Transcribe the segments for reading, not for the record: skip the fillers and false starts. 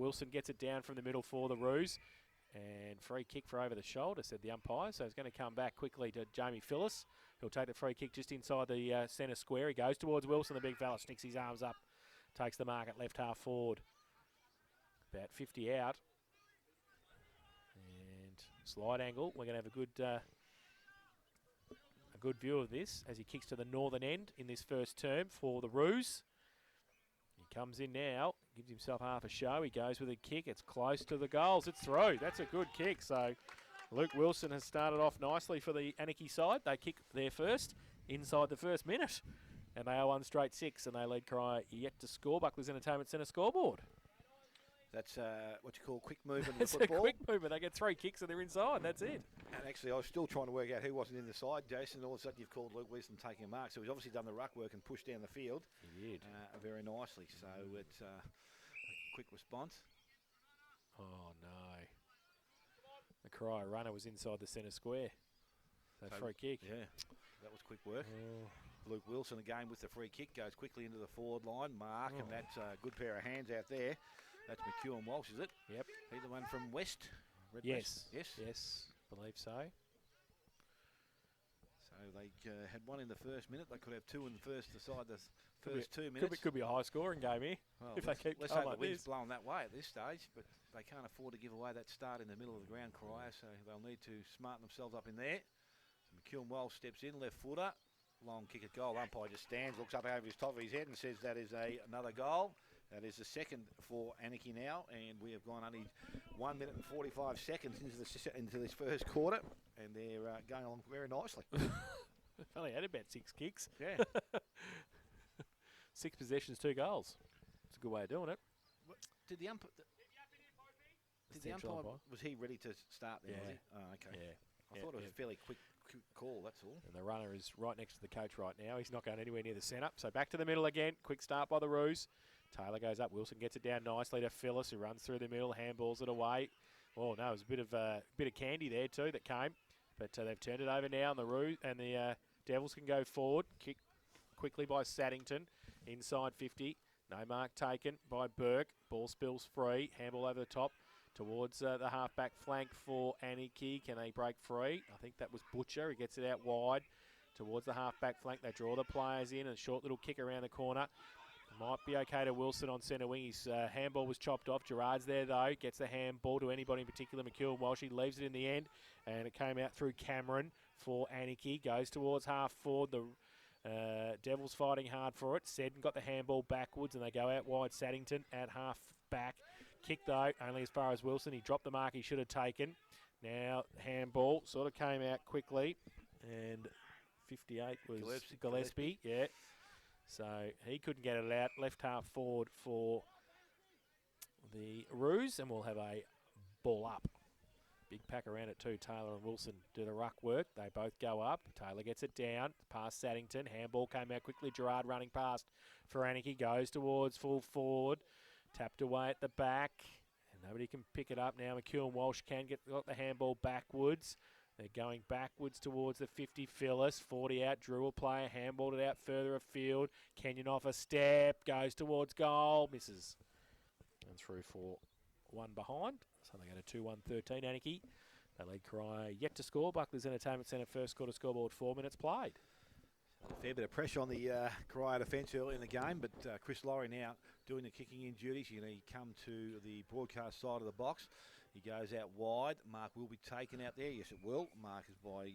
Wilson gets it down from the middle for the Roos. And free kick for over the shoulder, said the umpire. So he's going to come back quickly to Jamie Phillips. He'll take the free kick just inside the centre square. He goes towards Wilson. The big fella sticks his arms up, takes the mark at left half forward. About 50 out. And slide angle. We're going to have a good view of this as he kicks to the northern end in this first term for the Roos. He comes in now, gives himself half a show. He goes with a kick. It's close to the goals. It's through. That's a good kick. So Luke Wilson has started off nicely for the ANAKIE side. They kick there first inside the first minute. And they are 1 straight 6, and they lead CORIO yet to score. Buckley's Entertainment Centre scoreboard. That's what you call quick movement in football. It's a quick movement. They get 3 kicks and they're inside. That's it. And actually, I was still trying to work out who wasn't in the side, Jason. All of a sudden, you've called Luke Wilson taking a mark. So he's obviously done the ruck work and pushed down the field. He did. Very nicely. So it's a quick response. Oh, no. The CORIO runner was inside the centre square. So free kick. Yeah, that was quick work. Oh. Luke Wilson again with the free kick. Goes quickly into the forward line. Mark, and that's a good pair of hands out there. That's McEwen Walsh, is it? Yep. He's the one from West? Yes. West? Yes, believe so. So they had 1 in the first minute. They could have 2 in the first 2 minutes. Could be a high-scoring game here if they keep let's going hope like the wind's this. blowing that way at this stage, but they can't afford to give away that start in the middle of the ground, CORIO, so they'll need to smarten themselves up in there. So McEwen Walsh steps in, left footer. Long kick at goal. Umpire just stands, looks up over his top of his head and says that is another goal. That is the second for ANAKIE now, and we have gone only 1 minute and 45 seconds into this first quarter, and they're going along very nicely. They've only had about 6 kicks. Yeah. 6 possessions, 2 goals. It's a good way of doing it. Did the umpire... Was he ready to start then? Was he? Oh, okay. Yeah. I thought it was a fairly quick call, that's all. And the runner is right next to the coach right now. He's not going anywhere near the centre. So back to the middle again. Quick start by the Roos. Taylor goes up. Wilson gets it down nicely to Phyllis, who runs through the middle, handballs it away. Oh, no, it was a bit of candy there too that came. But they've turned it over now, and the Roos and the Devils can go forward. Kick quickly by Saddington. Inside 50. No mark taken by Burke. Ball spills free. Handball over the top. Towards the half-back flank for ANAKIE. Can they break free? I think that was Butcher. He gets it out wide towards the half-back flank. They draw the players in. A short little kick around the corner. Might be okay to Wilson on centre wing. His handball was chopped off. Gerard's there, though. Gets the handball to anybody in particular. McEwen Walsh. He leaves it in the end. And it came out through Cameron for ANAKIE. Goes towards half forward. The Devils fighting hard for it. Seddon got the handball backwards, and they go out wide. Saddington at half back. Kick, though, only as far as Wilson. He dropped the mark he should have taken. Now, handball sort of came out quickly. And 58 was Gillespie. Yeah. So he couldn't get it out. Left half forward for the Roos, and we'll have a ball up. Big pack around it too. Taylor and Wilson do the ruck work. They both go up. Taylor gets it down. Past Saddington. Handball came out quickly. Gerard running past for ANAKIE. Goes towards full forward. Tapped away at the back. And nobody can pick it up now. McEwen Walsh got the handball backwards. They're going backwards towards the 50. Phyllis. 40 out. Drew will play. Handballed it out further afield. Kenyon off a step. Goes towards goal. Misses. And through for 1 behind. So they go to 2-1-13 ANAKIE. They lead CORIO yet to score. Buckley's Entertainment Centre first quarter scoreboard 4 minutes played. A fair bit of pressure on the CORIO defence early in the game, but Chris Laurie now doing the kicking in duties. He come to the broadcast side of the box. He goes out wide. Mark will be taken out there. Yes, it will. Mark is by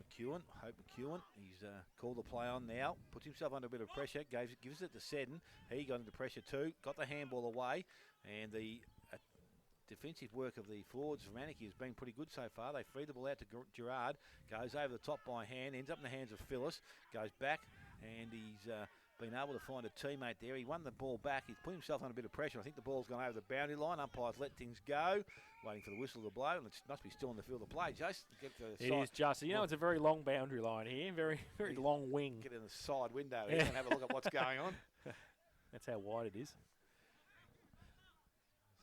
McEwen. Hope McEwen. He's called the play on now. Puts himself under a bit of pressure. Gives it to Seddon. He got into pressure too. Got the handball away, and the defensive work of the forwards from ANAKIE has been pretty good so far. They feed the ball out to Gerard, goes over the top by hand, ends up in the hands of Phyllis, goes back, and he's been able to find a teammate there. He won the ball back. He's put himself under a bit of pressure. I think the ball's gone over the boundary line. Umpires let things go, waiting for the whistle to blow, and it must be still in the field of play. Jason, get the it is just. You know, it's a very long boundary line here, very long wing. Get in the side window here and have a look at what's going on. That's how wide it is.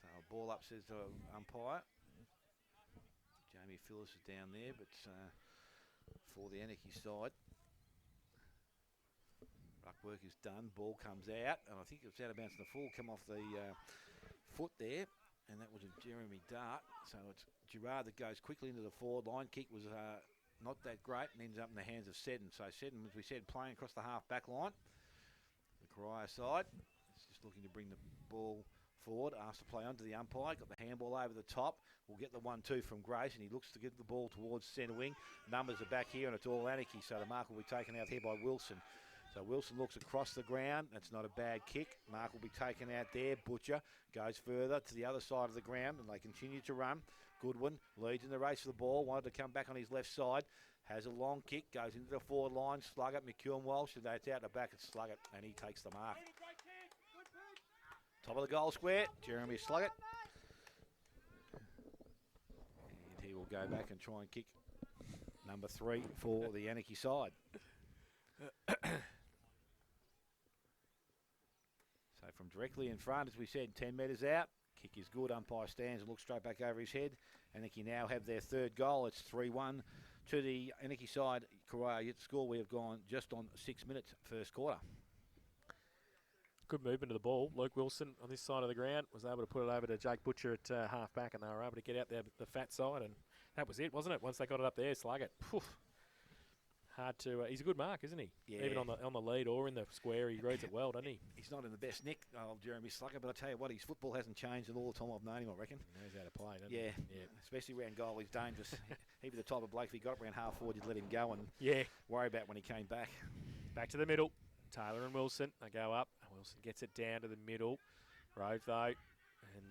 So ball up, says the umpire. Jamie Phillips is down there, but for the ANAKIE side. Ruck work is done. Ball comes out, and I think it's out of bounds. The full come off the foot there, and that was a Jeremy Dart. So it's Gerard that goes quickly into the forward line. Kick was not that great and ends up in the hands of Seddon. So Seddon, as we said, playing across the half-back line. The Corio side is just looking to bring the ball forward, asked to play onto the umpire, got the handball over the top. We'll get the 1-2 from Grace, and he looks to get the ball towards centre wing. Numbers are back here, and it's all ANAKIE, so the mark will be taken out here by Wilson. So Wilson looks across the ground. That's not a bad kick. Mark will be taken out there. Butcher goes further to the other side of the ground, and they continue to run. Goodwin leads in the race for the ball. Wanted to come back on his left side. Has a long kick. Goes into the forward line. Sluggett, McEwen Walsh, and that's out the back. It's Sluggett, and he takes the mark. Top of the goal square, Jeremy Sluggett. And he will go back and try and kick number 3 for the ANAKIE side. So from directly in front, as we said, 10 metres out. Kick is good. Umpire stands and looks straight back over his head. ANAKIE now have their third goal. It's 3-1 to the ANAKIE side. Corio yet to score. We have gone just on 6 minutes first quarter. Good movement of the ball. Luke Wilson on this side of the ground was able to put it over to Jake Butcher at half-back, and they were able to get out there the fat side, and that was it, wasn't it? Once they got it up there, Sluggett. Hard to. He's a good mark, isn't he? Yeah. Even on the lead or in the square, he reads it well, doesn't he? He's not in the best nick, Jeremy Sluggett, but I tell you what, his football hasn't changed in all the time I've known him, I reckon. He knows how to play, doesn't he? Yeah. Especially around goal, he's dangerous. He'd be the type of bloke, if he got around half forward, you'd let him go and worry about when he came back. Back to the middle. Taylor and Wilson, they go up. Wilson gets it down to the middle. Rove, though,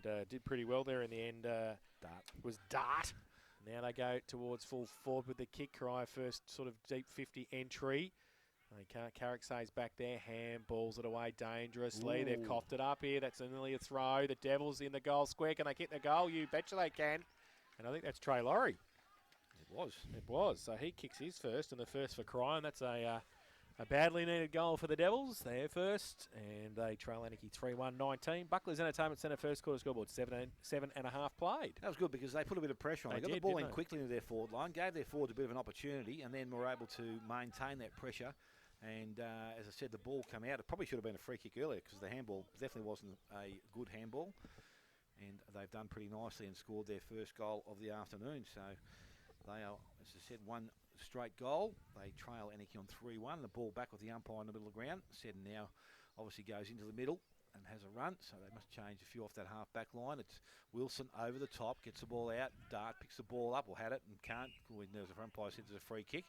and did pretty well there in the end. Dart. Was Dart. Now they go towards full forward with the kick. Corio first sort of deep 50 entry. Carrick stays back there. Ham balls it away dangerously. Ooh. They've coughed it up here. That's nearly a throw. The Devils in the goal square. Can they kick the goal? You betcha they can. And I think that's Trey Laurie. It was. It was. So he kicks his first, and the first for Corio. And that's a badly needed goal for the Devils. They're first, and they trail ANAKIE 3-1-19. Buckley's Entertainment Centre first quarter scoreboard, 7.5 played. That was good because they put a bit of pressure on. They got the ball in quickly into their forward line, gave their forwards a bit of an opportunity, and then were able to maintain that pressure. And as I said, the ball come out. It probably should have been a free kick earlier because the handball definitely wasn't a good handball. And they've done pretty nicely and scored their first goal of the afternoon. So they are, as I said, one straight goal. They trail ANAKIE on 3-1. The ball back with the umpire in the middle of the ground. Seddon now obviously goes into the middle and has a run, so they must change a few off that half-back line. It's Wilson over the top, gets the ball out. Dart picks the ball up, or had it, and can't. There's a umpire said there's a free kick.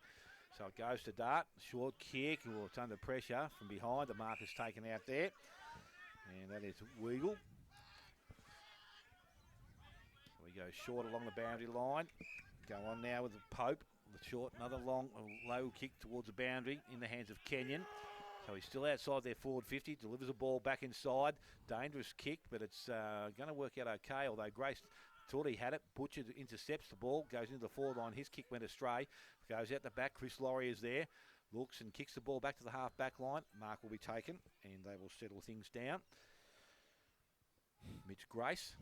So it goes to Dart. Short kick, it's under pressure from behind. The mark is taken out there. And that is Weagle. So we go short along the boundary line. Go on now with the Pope. The short, another long, low kick towards the boundary in the hands of Kenyon. So he's still outside their forward 50, delivers the ball back inside. Dangerous kick, but it's going to work out okay, although Grace thought he had it. Butcher intercepts the ball, goes into the forward line. His kick went astray, goes out the back. Chris Laurie is there, looks and kicks the ball back to the half-back line. Mark will be taken, and they will settle things down. Mitch Grace.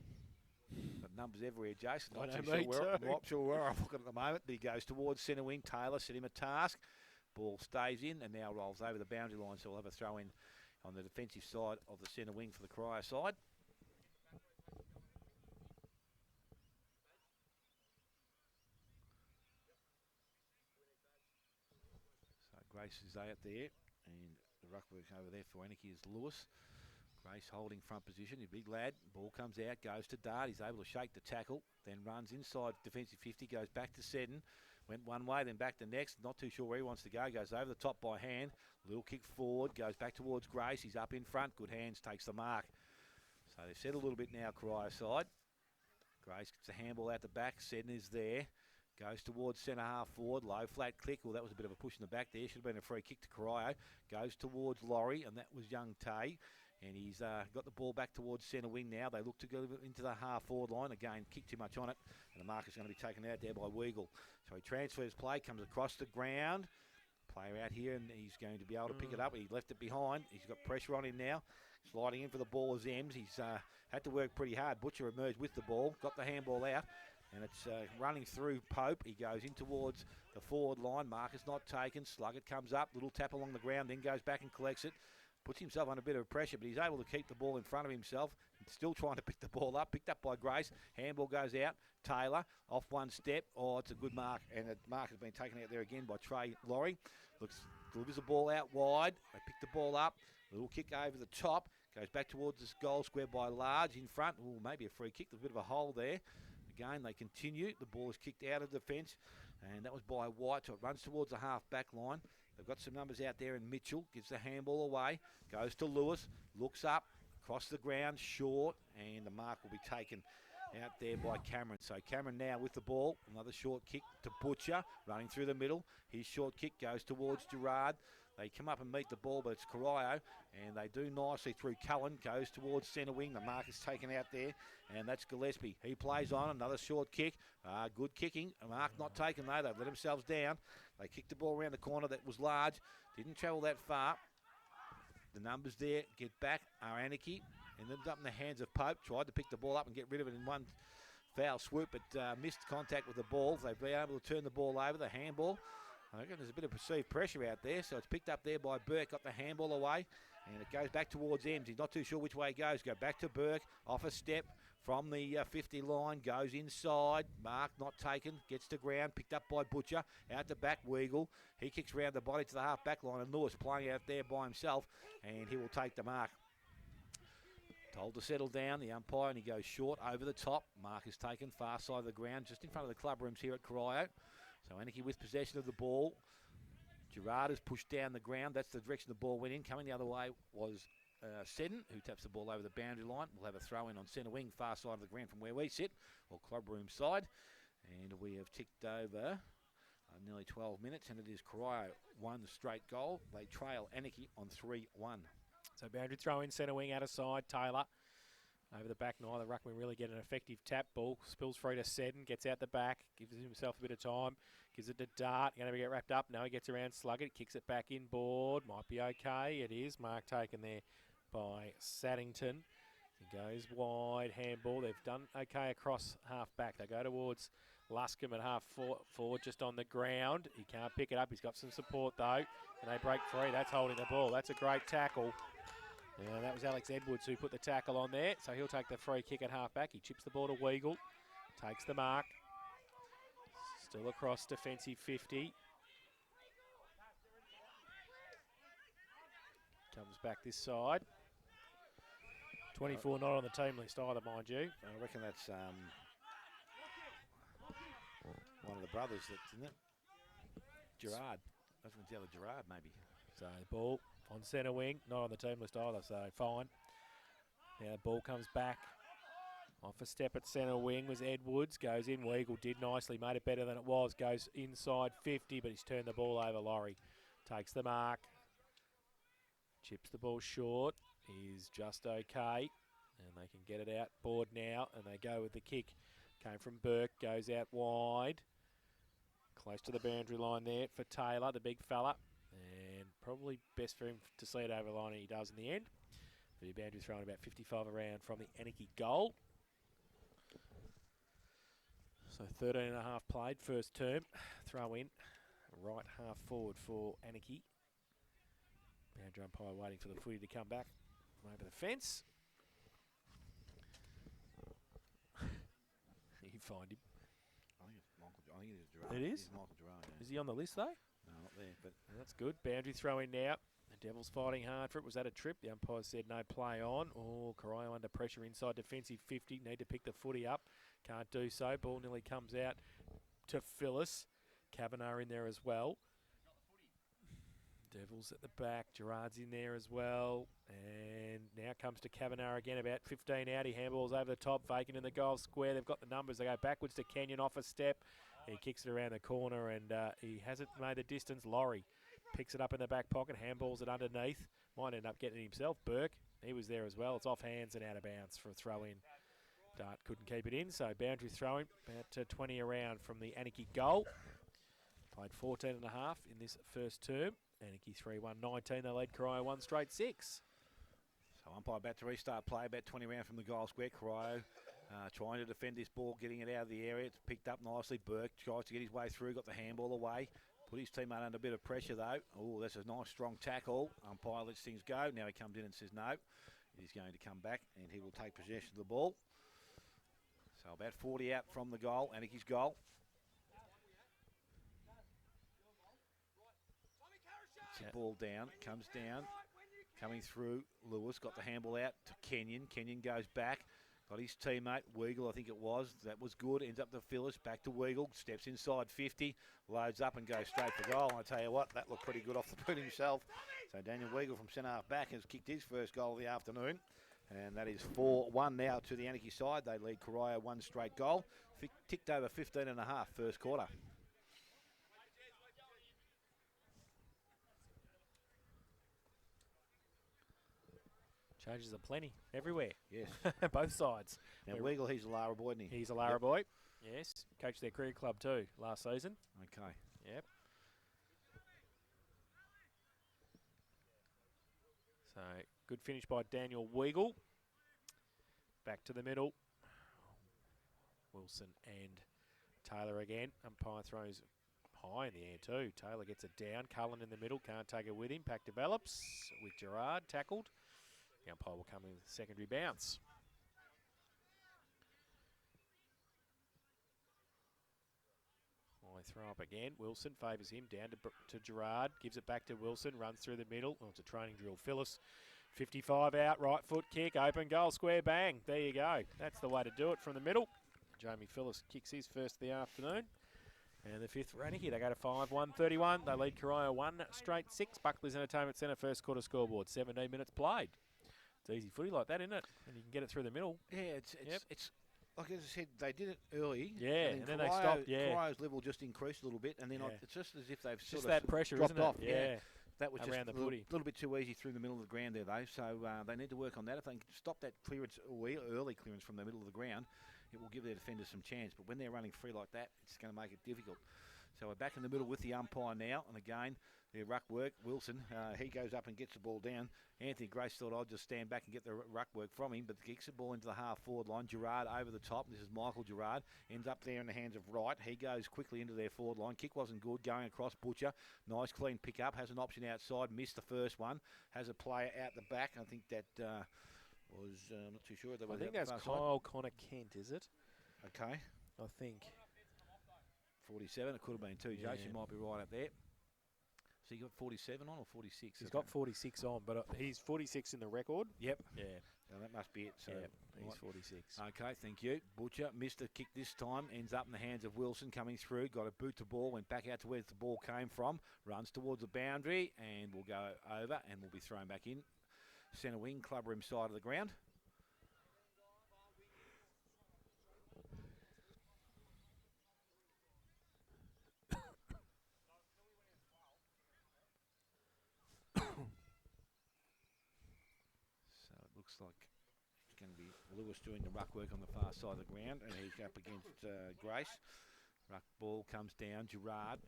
Got numbers everywhere, Jason. Not sure where I'm looking at the moment, but he goes towards centre wing. Taylor set him a task. Ball stays in and now rolls over the boundary line, so we'll have a throw in on the defensive side of the centre wing for the Corio side. So Grace is out there, and the ruckwork over there for ANAKIE is Lewis. Grace holding front position, a big lad. Ball comes out, goes to Dart. He's able to shake the tackle, then runs inside defensive 50, goes back to Seddon. Went one way, then back to next. Not too sure where he wants to go. Goes over the top by hand. Little kick forward, goes back towards Grace. He's up in front. Good hands, takes the mark. So they've settled a little bit now, Corio side. Grace gets a handball out the back. Seddon is there. Goes towards centre half forward. Low flat click. Well, that was a bit of a push in the back there. Should have been a free kick to Corio. Goes towards Laurie, and that was young Tay. And he's got the ball back towards centre wing now. They look to go into the half-forward line. Again, kick too much on it. And the mark is going to be taken out there by Weagle. So he transfers play, comes across the ground. Player out here, and he's going to be able to pick it up. He left it behind. He's got pressure on him now. Sliding in for the ball is Ems. He's had to work pretty hard. Butcher emerged with the ball. Got the handball out. And it's running through Pope. He goes in towards the forward line. Mark is not taken. Sluggett comes up. Little tap along the ground, then goes back and collects it. Puts himself under a bit of pressure, but he's able to keep the ball in front of himself. Still trying to pick the ball up. Picked up by Grace. Handball goes out. Taylor off one step. Oh, it's a good mark. And the mark has been taken out there again by Trey Laurie. Delivers the ball out wide. They pick the ball up. Little kick over the top. Goes back towards this goal square by Large in front. Oh, maybe a free kick. There's a bit of a hole there. Again, they continue. The ball is kicked out of defence. And that was by White. So it runs towards the half-back line. They've got some numbers out there, and Mitchell gives the handball away. Goes to Lewis. Looks up. Across the ground. Short. And the mark will be taken out there by Cameron. So Cameron now with the ball. Another short kick to Butcher. Running through the middle. His short kick goes towards Gerard. They come up and meet the ball, but it's CORIO, and they do nicely through Cullen. Goes towards centre wing. The mark is taken out there, and that's Gillespie. He plays on. Another short kick. Good kicking. A mark not taken, though. They've let themselves down. They kicked the ball around the corner. That was Large. Didn't travel that far. The numbers there get back are ANAKIE. Ended up in the hands of Pope. Tried to pick the ball up and get rid of it in one foul swoop, but missed contact with the ball. They've been able to turn the ball over. The handball. I reckon there's a bit of perceived pressure out there, so it's picked up there by Burke. Got the handball away, and it goes back towards Ems. He's not too sure which way it goes. Go back to Burke. Off a step from the 50 line. Goes inside. Mark not taken. Gets to ground. Picked up by Butcher. Out the back, Weagle. He kicks round the body to the half-back line, and Lewis playing out there by himself, and he will take the mark. Told to settle down, the umpire, and he goes short over the top. Mark is taken far side of the ground, just in front of the club rooms here at CORIO. So ANAKIE with possession of the ball. Gerard has pushed down the ground. That's the direction the ball went in. Coming the other way was Seddon, who taps the ball over the boundary line. We'll have a throw in on centre wing, far side of the ground from where we sit, or club room side. And we have ticked over nearly 12 minutes, and it is CORIO one straight goal. They trail ANAKIE on 3-1. So boundary throw in, centre wing out of side. Taylor over the back. Neither ruckman really get an effective tap. Ball spills free to Seddon. Gets out the back. Gives himself a bit of time. Gives it to Dart. Going to get wrapped up. No, he gets around Sluggett. Kicks it back inboard. Might be okay. It is. Mark taken there by Saddington. He goes wide. Handball. They've done okay across half back. They go towards Luscombe at half forward, just on the ground. He can't pick it up. He's got some support though. And they break free. That's holding the ball. That's a great tackle. Yeah, that was Alex Edwards who put the tackle on there. So he'll take the free kick at half-back. He chips the ball to Weagle. Takes the mark. Still across defensive 50. Comes back this side. 24 not on the team list either, mind you. I reckon that's one of the brothers, isn't it? Gerard. That's from the other Gerard, maybe. So the ball on centre wing, not on the team list either, so fine. Now the ball comes back. Off a step at centre wing was Edwards. Goes in. Weagle did nicely, made it better than it was. Goes inside 50, but he's turned the ball over. Laurie takes the mark. Chips the ball short. Is just okay. And they can get it out board now, and they go with the kick. Came from Burke, goes out wide. Close to the boundary line there for Taylor, the big fella. And probably best for him to see it over the line, and he does in the end. The boundary throwing about 55 around from the ANAKIE goal. So 13 and a half played, first term. Throw in, right half forward for ANAKIE. Boundary umpire waiting for the footy to come back from over the fence. You find him. I think it is Gerard. It is? Michael Gerard, yeah. Is he on the list though? No, not there, but That's good. Boundary throw in now. The Devils fighting hard for it. Was that a trip? The umpire said no play on. Oh, CORIO under pressure inside defensive 50. Need to pick the footy up. Can't do so. Ball nearly comes out to Phyllis. Kavanagh in there as well. Devils at the back. Gerard's in there as well. And now comes to Kavanagh again. About 15 out. He handballs over the top. Vacant in the goal square. They've got the numbers. They go backwards to Kenyon off a step. He kicks it around the corner, and he hasn't made the distance. Laurie picks it up in the back pocket, handballs it underneath. Might end up getting it himself. Burke, he was there as well. It's off hands and out of bounds for a throw-in. Dart couldn't keep it in, so boundary throwing. About 20 around from the ANAKIE goal. Played 14 and a half in this first term. ANAKIE 3-1-19. They lead CORIO 1 straight 6. so umpire about to restart play, about 20 around from the goal square. CORIO trying to defend this ball, getting it out of the area. It's picked up nicely. Burke tries to get his way through, got the handball away. Put his teammate under a bit of pressure though. Oh, that's a nice strong tackle. Umpire lets things go. Now he comes in and says no. He's going to come back and he will take possession of the ball. So about 40 out from the goal, ANAKIE's goal. The ball down, comes down, coming through. Lewis got the handball out to Kenyon. Kenyon goes back, got his teammate, Weagle, I think it was. That was good, ends up to Phyllis, back to Weagle, steps inside 50, loads up and goes straight for goal. And I tell you what, that looked pretty good off the boot himself. So Daniel Weagle from centre half back has kicked his first goal of the afternoon. And that is 4-1 now to the ANAKIE side. They lead CORIO one straight goal. Ticked over 15 and a half first quarter. Changes are plenty everywhere. Yes. Both sides. Now, Weagle, he's a Lara boy, isn't he? He's a Lara boy. Yes. Coached their career club too last season. Okay. Yep. So, good finish by Daniel Weagle. Back to the middle. Wilson and Taylor again. Umpire throws high in the air too. Taylor gets it down. Cullen in the middle. Can't take it with him. Pack develops with Gerard. Tackled. The umpire will come in with a secondary bounce. High throw up again. Wilson favours him. Down to Gerard. Gives it back to Wilson. Runs through the middle. Oh, it's a training drill. Phyllis. 55 out. Right foot kick. Open goal. Square bang. There you go. That's the way to do it from the middle. Jamie Phyllis kicks his first of the afternoon. And the fifth for ANAKIE. They go to 5-1-31. They lead CORIO one straight 6. Buckley's Entertainment Centre first quarter scoreboard. 17 minutes played. It's easy footy like that, isn't it? And you can get it through the middle. Yeah, it's like as I said, they did it early. Yeah, and then they stopped. Yeah, CORIO's level just increased a little bit, and then it's just as if they've just that pressure, dropped isn't it? off. Yeah. That was around just the footy. A little bit too easy through the middle of the ground there, though. So they need to work on that. If they can stop that clearance, early clearance from the middle of the ground, it will give their defenders some chance. But when they're running free like that, it's going to make it difficult. So we're back in the middle with the umpire now, and again, their ruck work. Wilson, he goes up and gets the ball down. Anthony Grace thought I'd just stand back and get the ruck work from him, but kicks the ball into the half-forward line. Gerard over the top. This is Michael Gerard. Ends up there in the hands of Wright. He goes quickly into their forward line. Kick wasn't good. Going across Butcher. Nice clean pick-up. Has an option outside. Missed the first one. Has a player out the back. I think that was, I'm not too sure. I think that's Kyle Connor Kent, is it? Okay. I think. 47. It could have been too. Yeah. Jason might be right up there. So you got 47 on or 46? He's got 46 on, but he's 46 in the record. Yep. Yeah. So that must be it. So he's 46. Okay, thank you. Butcher missed the kick this time. Ends up in the hands of Wilson coming through. Got a boot to ball. Went back out to where the ball came from. Runs towards the boundary and will go over and will be thrown back in. Centre wing, club room side of the ground. Looks like it's going to be Lewis doing the ruck work on the far side of the ground, and he's up against Grace. Ruck ball comes down, Gerard.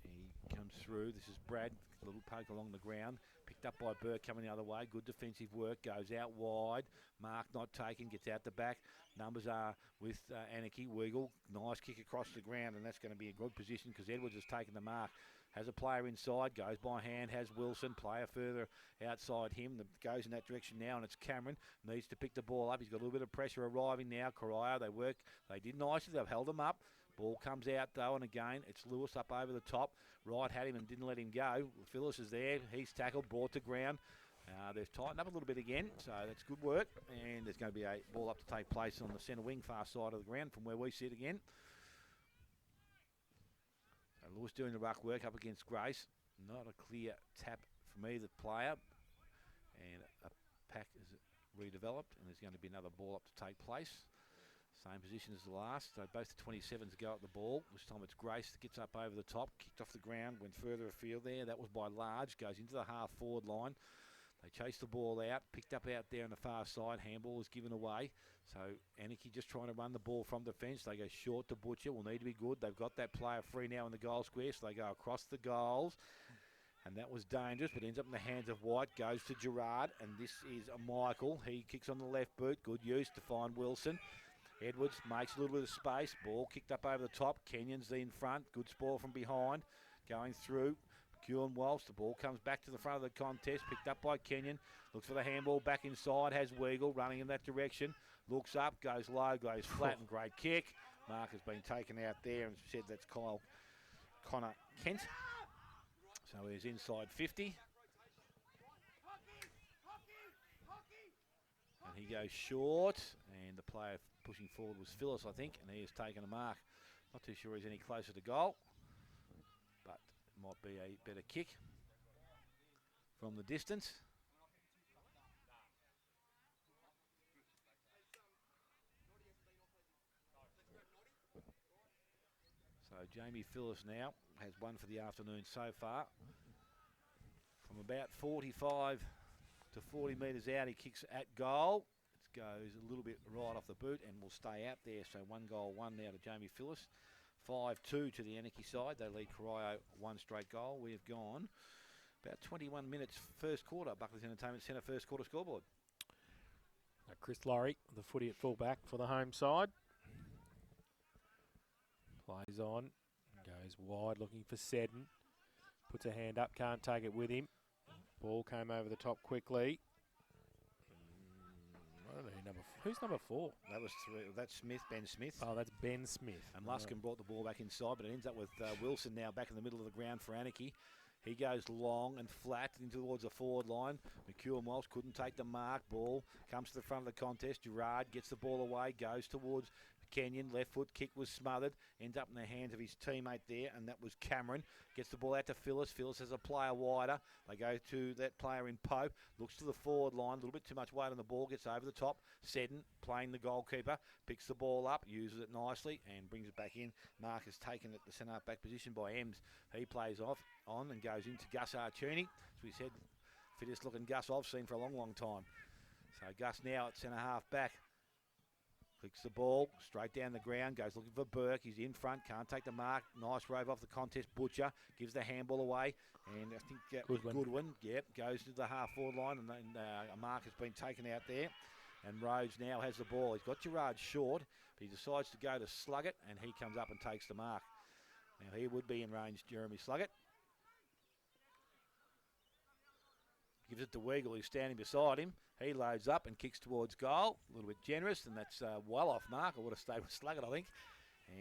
He comes through. This is Brad, a little poke along the ground. Picked up by Burke coming the other way. Good defensive work. Goes out wide. Mark not taken. Gets out the back. Numbers are with ANAKIE. Weagle. Nice kick across the ground, and that's going to be a good position because Edwards has taken the mark. Has a player inside, goes by hand, has Wilson, player further outside him, goes in that direction now, and it's Cameron, needs to pick the ball up. He's got a little bit of pressure arriving now. CORIO, they work, they did nicely, they've held him up. Ball comes out though, and again, it's Lewis up over the top. Wright had him and didn't let him go. Phyllis is there, he's tackled, brought to ground. They've tightened up a little bit again, so that's good work, and there's going to be a ball up to take place on the centre wing, far side of the ground from where we sit again. Lewis doing the ruck work up against Grace. Not a clear tap from either player. And a pack is redeveloped, and there's going to be another ball up to take place. Same position as the last. So both the 27s go at the ball. This time it's Grace that gets up over the top, kicked off the ground, went further afield there. That was by Large, goes into the half-forward line. They chase the ball out, picked up out there on the far side. Handball is given away. So ANAKIE just trying to run the ball from defence. They go short to Butcher. Will need to be good. They've got that player free now in the goal square, so they go across the goals. And that was dangerous, but ends up in the hands of White. Goes to Gerard, and this is Michael. He kicks on the left boot. Good use to find Wilson. Edwards makes a little bit of space. Ball kicked up over the top. Kenyon's in front. Good spoil from behind. Going through. McEwen Walsh, the ball comes back to the front of the contest, picked up by Kenyon. Looks for the handball back inside, has Weagle running in that direction. Looks up, goes low, goes flat, and great kick. Mark has been taken out there and said that's Connor Kent. So he's inside 50. And he goes short, and the player pushing forward was Phyllis, I think, and he has taken a mark. Not too sure he's any closer to goal, but it might be a better kick from the distance. So Jamie Phyllis now has one for the afternoon so far. From about 45 to 40 metres out, he kicks at goal. It goes a little bit right off the boot and will stay out there. So 1-1 now to Jamie Phyllis. 5-2 to the ANAKIE side. They lead CORIO one straight goal. We have gone about 21 minutes first quarter. Buckley's Entertainment Centre first quarter scoreboard. Chris Laurie, the footy at full back for the home side. Plays on, goes wide looking for Seddon. Puts a hand up, can't take it with him. Ball came over the top quickly. I don't know who's number 4. That was that's Smith, Ben Smith. Oh, that's Ben Smith. And Luskin brought the ball back inside, but it ends up with Wilson now back in the middle of the ground for ANAKIE. He goes long and flat in towards the forward line. McEwen Walsh couldn't take the mark. Ball comes to the front of the contest. Gerard gets the ball away, goes towards Kenyon. Left foot kick was smothered. Ends up in the hands of his teammate there, and that was Cameron. Gets the ball out to Phyllis. Phyllis has a player wider. They go to that player in Pope. Looks to the forward line. A little bit too much weight on the ball. Gets over the top. Seddon playing the goalkeeper. Picks the ball up. Uses it nicely and brings it back in. Mark has taken it the centre back position by Ems. He plays on and goes into Gus Archuni. As we said, fittest looking Gus I've seen for a long, long time. So Gus now at centre half back. Clicks the ball straight down the ground, goes looking for Burke. He's in front, can't take the mark. Nice rove off the contest. Butcher gives the handball away, and I think Goodwin, goes to the half forward line, and a mark has been taken out there. And Rhodes now has the ball. He's got Gerard short, but he decides to go to Sluggett, and he comes up and takes the mark. Now he would be in range, Jeremy Sluggett. Gives it to Weagle, who's standing beside him. He loads up and kicks towards goal. A little bit generous, and that's well off mark. I would have stayed with Sluggett, I think.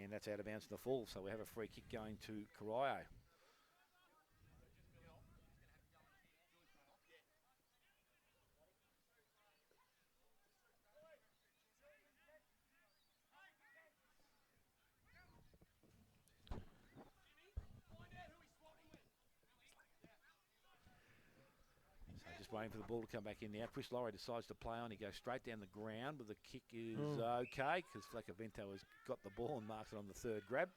And that's out of bounds to the full, so we have a free kick going to CORIO. Waiting for the ball to come back in now. Chris Laurie decides to play on. He goes straight down the ground, but the kick is okay because Flaccavento has got the ball and marks it on the third grab.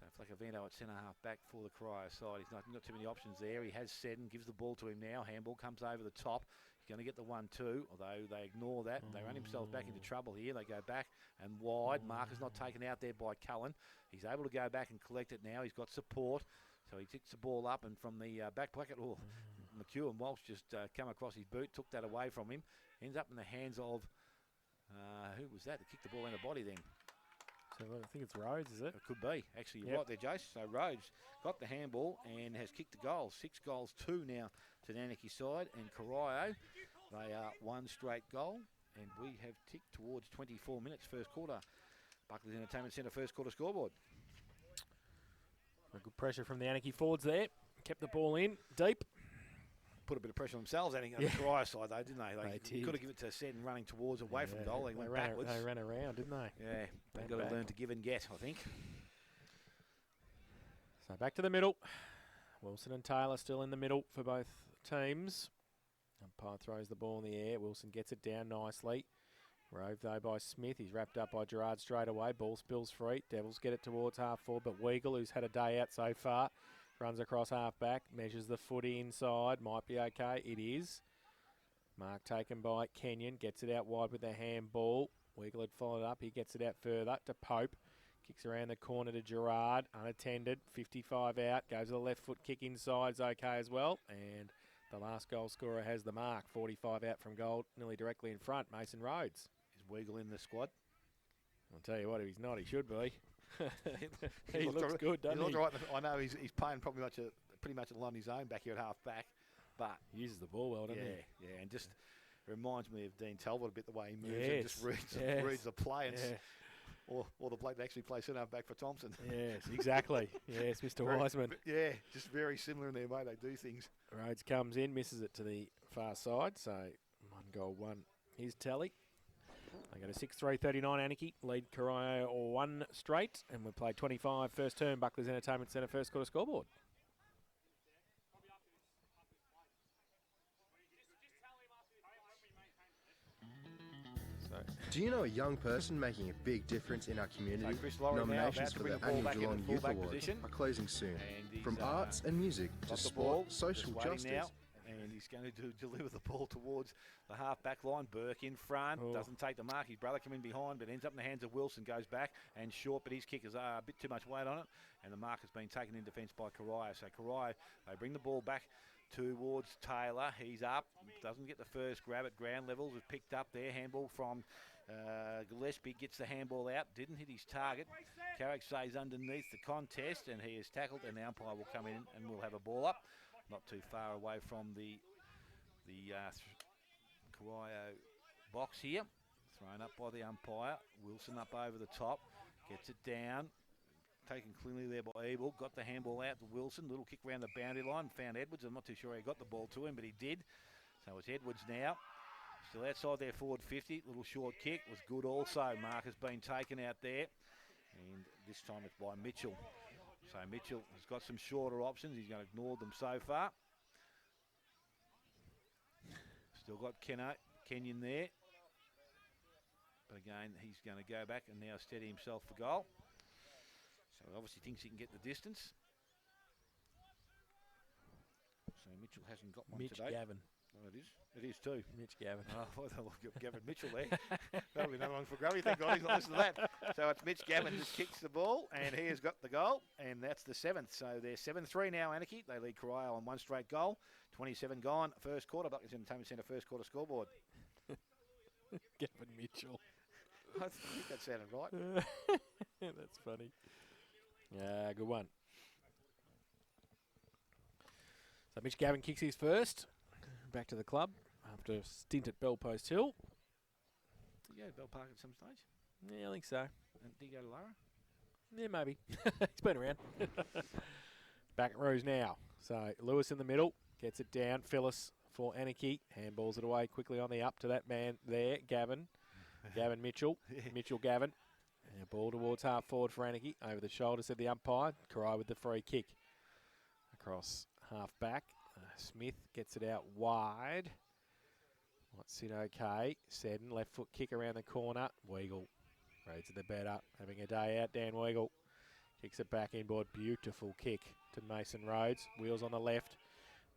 So Flaccavento at centre half back for the CORIO side. He's not too many options there. He has Seddon, gives the ball to him now. Handball comes over the top. He's going to get the 1-2, although they ignore that. They run themselves back into trouble here. They go back and wide. Mark is not taken out there by Cullen. He's able to go back and collect it now. He's got support. So he ticks the ball up, and from the back pocket, McEwen Walsh just come across his boot, took that away from him. Ends up in the hands of, who was that? That kicked the ball in the body then. So I think it's Rhodes, is it? It could be. Actually, you're right there, Jace. So Rhodes got the handball and has kicked the goal. 6 goals, 2 now to the ANAKIE side. And CORIO, they are one straight goal. And we have ticked towards 24 minutes first quarter. Buckley's Entertainment Centre first quarter scoreboard. Good pressure from the ANAKIE forwards there. Kept the ball in, deep. Put a bit of pressure on themselves, on the CORIO side, though, didn't they? They could have given it to Seddon running towards, away from goal. They went backwards. They ran around, didn't they? Yeah, they've got to learn to give and get, I think. So back to the middle. Wilson and Taylor still in the middle for both teams. Umpire throws the ball in the air. Wilson gets it down nicely. Rove, though, by Smith. He's wrapped up by Gerard straight away. Ball spills free. Devils get it towards half forward, but Weagle, who's had a day out so far, runs across half back, measures the footy inside. Might be okay. It is. Mark taken by Kenyon. Gets it out wide with a handball. Weagle had followed up. He gets it out further to Pope. Kicks around the corner to Gerard. Unattended. 55 out. Goes to the left foot kick inside. Is okay as well. And the last goal scorer has the mark. 45 out from goal. Nearly directly in front. Mason Rhodes. Is Weagle in the squad? I'll tell you what, if he's not, he should be. He looks good, doesn't he? Right. I know he's paying probably much pretty much on his own back here at half back. But uses the ball well, doesn't he? Yeah, and just reminds me of Dean Talbot a bit, the way he moves and just reads the play. And or the bloke that actually plays centre back for Thompson. Yes, exactly. Yes, Mr. Wiseman. Yeah, just very similar in their way they do things. Rhodes comes in, misses it to the far side, so 1 goal, 1 his tally. They go to 6-3-39 ANAKIE, lead CORIO 1 straight, and we play 25 first term, Buckley's Entertainment Centre first quarter scoreboard. Do you know a young person making a big difference in our community? Nominations for the annual Geelong Youth Award are closing soon. From arts and music to sport, social justice. And he's going to deliver the ball towards the half-back line. Burke in front, doesn't take the mark. His brother come in behind, but ends up in the hands of Wilson. Goes back and short, but his kick is a bit too much weight on it. And the mark has been taken in defence by CORIO. So CORIO, they bring the ball back towards Taylor. He's up, doesn't get the first grab at ground level. Was picked up there, handball from Gillespie, gets the handball out, didn't hit his target. Carrick stays underneath the contest, and he is tackled, and the umpire will come in and we'll have a ball up. Not too far away from the CORIO box here. Thrown up by the umpire. Wilson up over the top, gets it down. Taken cleanly there by Ebel. Got the handball out to Wilson. Little kick around the boundary line. Found Edwards. I'm not too sure he got the ball to him, but he did. So it's Edwards now. Still outside there, forward 50. Little short kick was good also. Mark has been taken out there. And this time it's by Mitchell. So Mitchell has got some shorter options. He's going to ignore them so far. Still got Kenyon there. But again, he's going to go back and now steady himself for goal. So he obviously thinks he can get the distance. So Mitchell hasn't got one today. Mitch Gavin. Oh, it is. It is too. Mitch Gavin. Oh, they'll get Gavin Mitchell there. That'll be no long for Grubby. Thank God he's not listening to that. So it's Mitch Gavin just kicks the ball, and he has got the goal, and that's the 7th. So they're 7-3 now, ANAKIE. They lead CORIO on 1 straight goal. 27 gone. First quarter. Buckley's Entertainment Centre first quarter scoreboard. Gavin Mitchell. I think that sounded right. That's funny. Yeah, good one. So Mitch Gavin kicks his first. Back to the club after a stint at Bellpost Hill. Did you go to Bell Park at some stage? Yeah, I think so. And did you go to Lara? Yeah, maybe. He's been around. Back at Rose now. So Lewis in the middle. Gets it down. Phyllis for ANAKIE. Handballs it away quickly on the up to that man there, Gavin. Gavin Mitchell. Mitchell Gavin. And a ball towards half forward for ANAKIE. Over the shoulder, said the umpire. CORIO with the free kick. Across half back. Smith gets it out wide. What's it okay? Seddon, left foot kick around the corner. Weagle reads at the better. Having a day out, Dan Weagle. Kicks it back inboard. Beautiful kick to Mason Rhodes. Wheels on the left.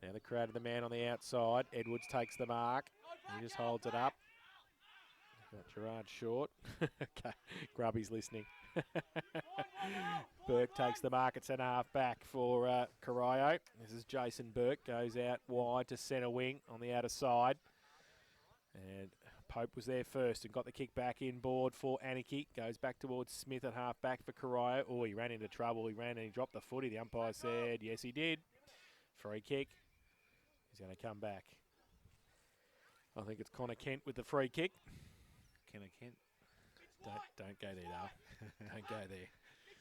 Now the crowd of the man on the outside. Edwards takes the mark. He just holds it up. Got Gerard short. Okay, Grubby's listening. Burke takes the mark at centre half back for CORIO. This is Jason Burke. Goes out wide to centre wing on the outer side. And Pope was there first and got the kick back inboard for ANAKIE. Goes back towards Smith at half back for CORIO. Oh, he ran into trouble. He ran and he dropped the footy. The umpire said, yes, he did. Free kick. He's going to come back. I think it's Connor Kent with the free kick. Connor Kent. Don't go there, Dale. Don't go there.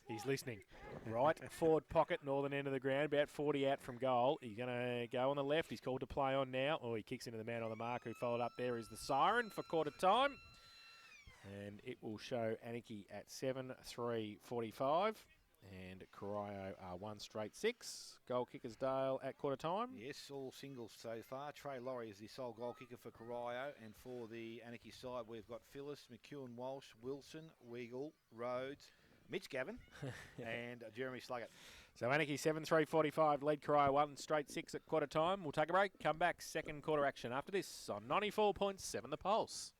He's listening. Right, forward pocket, northern end of the ground, about 40 out from goal. He's going to go on the left. He's called to play on now. Oh, he kicks into the man on the mark who followed up there is the siren for quarter time. And it will show ANAKIE at 7-3-45. And CORIO are 1 straight 6. Goal kickers Dale at quarter time. Yes, all singles so far. Trey Laurie is the sole goal kicker for CORIO. And for the ANAKIE side, we've got Phyllis, McEwen Walsh, Wilson, Weagle, Rhodes, Mitch Gavin, and Jeremy Sluggett. So ANAKIE 7-3-45, lead CORIO 1 straight 6 at quarter time. We'll take a break, come back, second quarter action after this on 94.7 The Pulse.